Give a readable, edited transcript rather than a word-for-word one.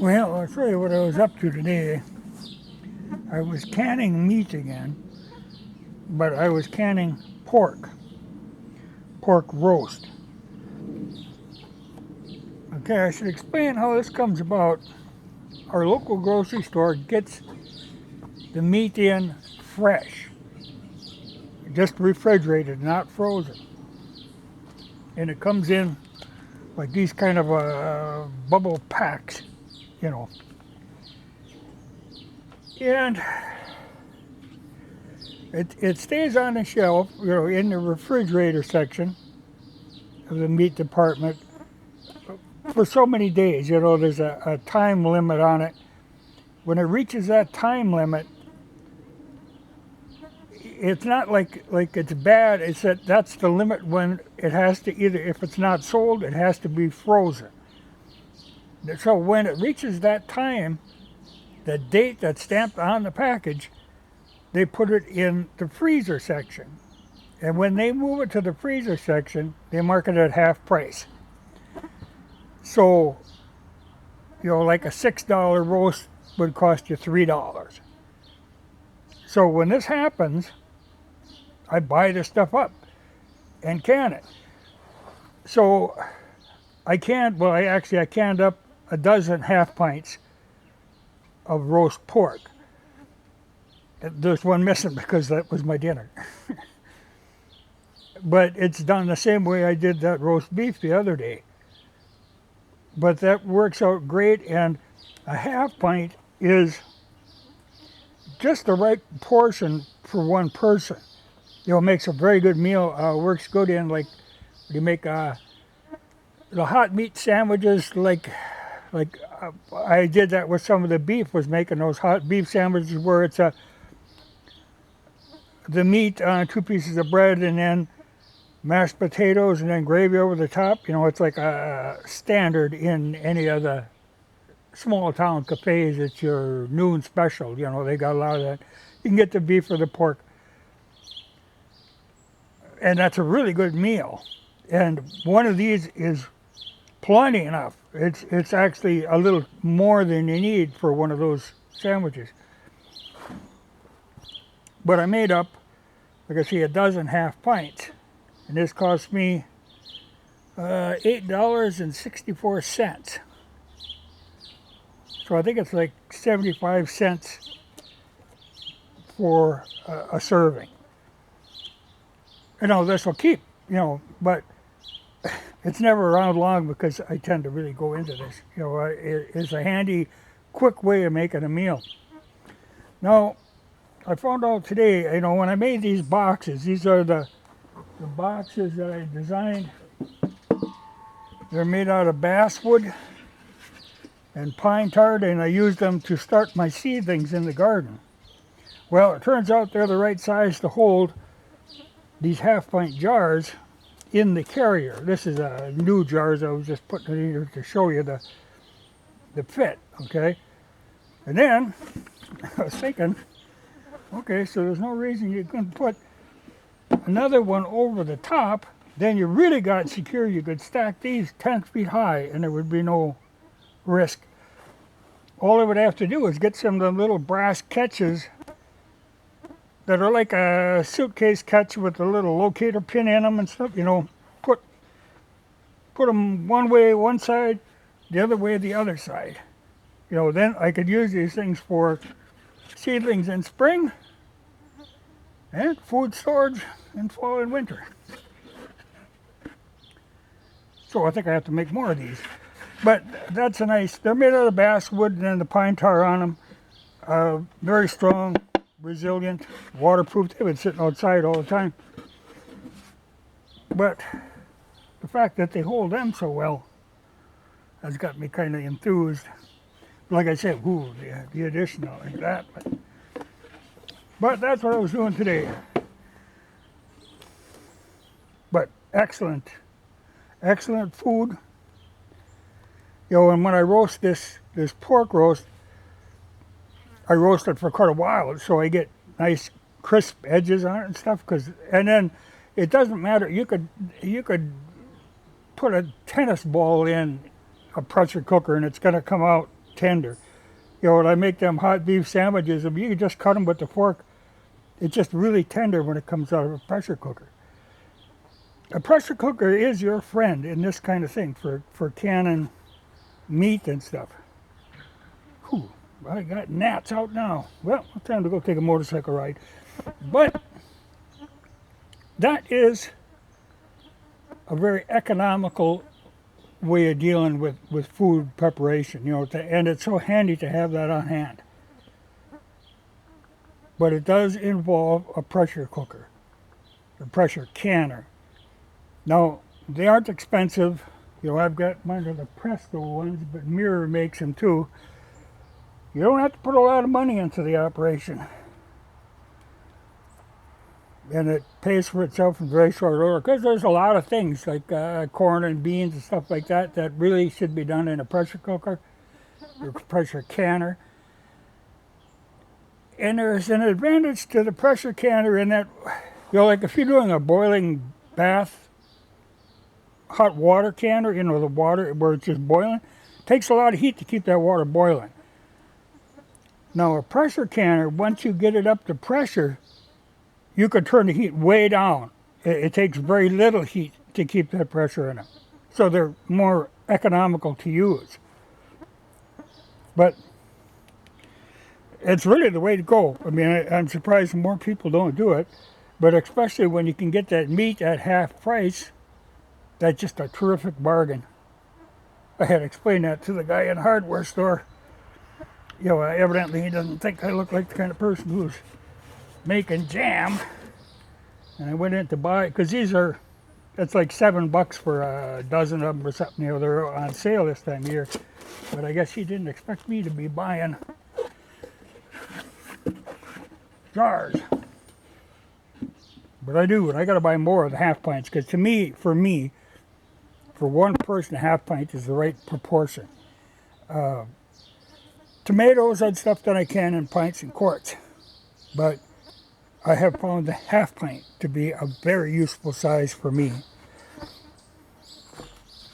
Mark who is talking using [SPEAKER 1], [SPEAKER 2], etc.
[SPEAKER 1] Well, I'll show you what I was up to today. I was canning meat again, but I was canning pork roast. Okay, I should explain how this comes about. Our local grocery store gets the meat in fresh, just refrigerated, not frozen. And it comes in like these kind of bubble packs, you know. And it stays on the shelf, in the refrigerator section of the meat department for so many days. There's a time limit on it. When it reaches that time limit, it's not like it's bad. It's that's the limit when it has to either, if it's not sold, it has to be frozen. So when it reaches that time, the date that's stamped on the package, they put it in the freezer section. And when they move it to the freezer section, they mark it at half price. So, like a $6 roast would cost you $3. So when this happens, I buy this stuff up and can it. So I canned up a dozen half pints of roast pork. There's one missing because that was my dinner. But it's done the same way I did that roast beef the other day. But that works out great, and a half pint is just the right portion for one person. It makes a very good meal. Works good in, like, you make the hot meat sandwiches, like I did that with some of the beef, was making those hot beef sandwiches where it's the meat on 2 pieces of bread and then mashed potatoes and then gravy over the top. It's like a standard in any of the small town cafes. It's your noon special. They got a lot of that. You can get the beef or the pork. And that's a really good meal. And one of these is plenty enough. It's actually a little more than you need for one of those sandwiches. But I made up, like I say, a dozen half pints. And this cost me $8.64. So I think it's like 75 cents for a serving. This will keep, but it's never around long because I tend to really go into this. It's a handy, quick way of making a meal. Now, I found out today, when I made these boxes, these are the boxes that I designed. They're made out of basswood and pine tar, and I used them to start my seedlings in the garden. Well, it turns out they're the right size to hold these half-pint jars in the carrier. This is a new jars. I was just putting it in here to show you the fit, okay? And then I was thinking, okay, so there's no reason you couldn't put another one over the top. Then you really got secure. You could stack these 10 feet high and there would be no risk. All I would have to do is get some of the little brass catches that are like a suitcase catch with a little locator pin in them and stuff. Put them one way one side, the other way the other side. Then I could use these things for seedlings in spring and food storage in fall and winter. So I think I have to make more of these. But that's they're made out of basswood and then the pine tar on them. Very strong, resilient, waterproof. They've been sitting outside all the time. But the fact that they hold them so well has got me kind of enthused. Like I said, the additional like that. But that's what I was doing today. But excellent food. And when I roast this pork roast, I roast it for quite a while, so I get nice crisp edges on it and stuff. And then it doesn't matter. You could put a tennis ball in a pressure cooker, and it's going to come out tender. You know, when I make them hot beef sandwiches, if you can just cut them with the fork, it's just really tender when it comes out of a pressure cooker. A pressure cooker is your friend in this kind of thing for canning meat and stuff. Whew, I got gnats out now. Well, it's time to go take a motorcycle ride. But that is a very economical way of dealing with food preparation, you know, and it's so handy to have that on hand. But it does involve a pressure cooker, a pressure canner. Now, they aren't expensive. You know, I've got mine are the Presto ones, but Mirror makes them too. You don't have to put a lot of money into the operation. And it pays for itself in very short order, because there's a lot of things like corn and beans and stuff like that that really should be done in a pressure cooker or pressure canner. And there's an advantage to the pressure canner in that, you know, like if you're doing a boiling bath, hot water canner, you know, the water where it's just boiling, it takes a lot of heat to keep that water boiling. Now a pressure canner, once you get it up to pressure, you can turn the heat way down. It takes very little heat to keep that pressure in it. So they're more economical to use. But it's really the way to go. I mean, I'm surprised more people don't do it. But especially when you can get that meat at half price, that's just a terrific bargain. I had to explain that to the guy in the hardware store. You know, evidently he doesn't think I look like the kind of person who's making jam. And I went in to buy it, because these are, it's like $7 for a dozen of them or something. You know, they're on sale this time of year. But I guess he didn't expect me to be buying jars. But I do, and I got to buy more of the half pints, because to me, for one person, a half pint is the right proportion. Tomatoes and stuff that I can in pints and quarts. But I have found the half pint to be a very useful size for me.